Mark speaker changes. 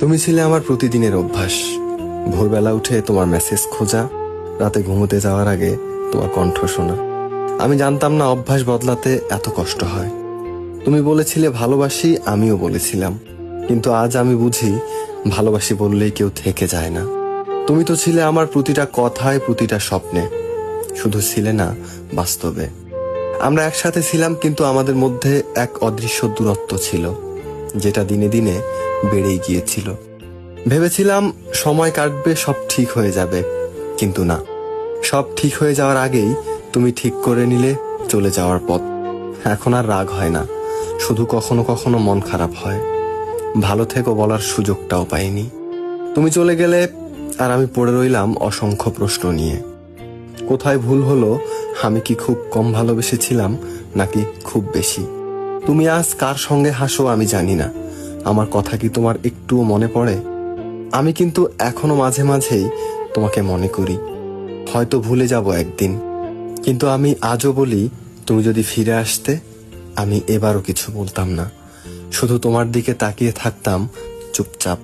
Speaker 1: তুমি ছিলে আমার প্রতিদিনের অভ্যাস। ভোরবেলা উঠে তোমার মেসেজ খোঁজা, রাতে ঘুমোতে যাওয়ার আগে তোমার কণ্ঠ শোনা। আমি জানতাম না অভ্যাস বদলাতে এত কষ্ট হয়। তুমি বলেছিলে ভালোবাসি, আমিও বলেছিলাম, কিন্তু আজ আমি বুঝি ভালোবাসি বললেই কেউ থেকে যায় না। তুমি তো ছিলে আমার প্রতিটা কথায়, প্রতিটা স্বপ্নে, শুধু ছিলে না বাস্তবে। আমরা একসাথে ছিলাম, কিন্তু আমাদের মধ্যে এক অদৃশ্য দূরত্ব ছিল, যেটা দিনে দিনে বেড়েই গিয়েছিল। ভেবেছিলাম সময় কাটবে, সব ঠিক হয়ে যাবে, কিন্তু না। সব ঠিক হয়ে যাওয়ার আগেই তুমি ঠিক করে নিলে চলে যাওয়ার পথ। এখন আর রাগ হয় না, শুধু কখনো কখনো মন খারাপ হয়। ভালো থেকো বলার সুযোগটাও পাইনি। তুমি চলে গেলে আর আমি পড়ে রইলাম অসংখ্য প্রশ্ন নিয়ে। কোথায় ভুল হলো? আমি কি খুব কম ভালোবেসেছিলাম, নাকি খুব বেশি? তুমি আজ কার সঙ্গে হাসো আমি জানি না। আমার কথা কি তোমার একটুও মনে পড়ে? আমি কিন্তু এখনো মাঝে মাঝেই তোমাকে মনে করি। হয়তো ভুলে যাব একদিন, কিন্তু আমি আজও বলি, তুমি যদি ফিরে আসতে, আমি এবারও কিছু বলতাম না, শুধু তোমার দিকে তাকিয়ে থাকতাম চুপচাপ।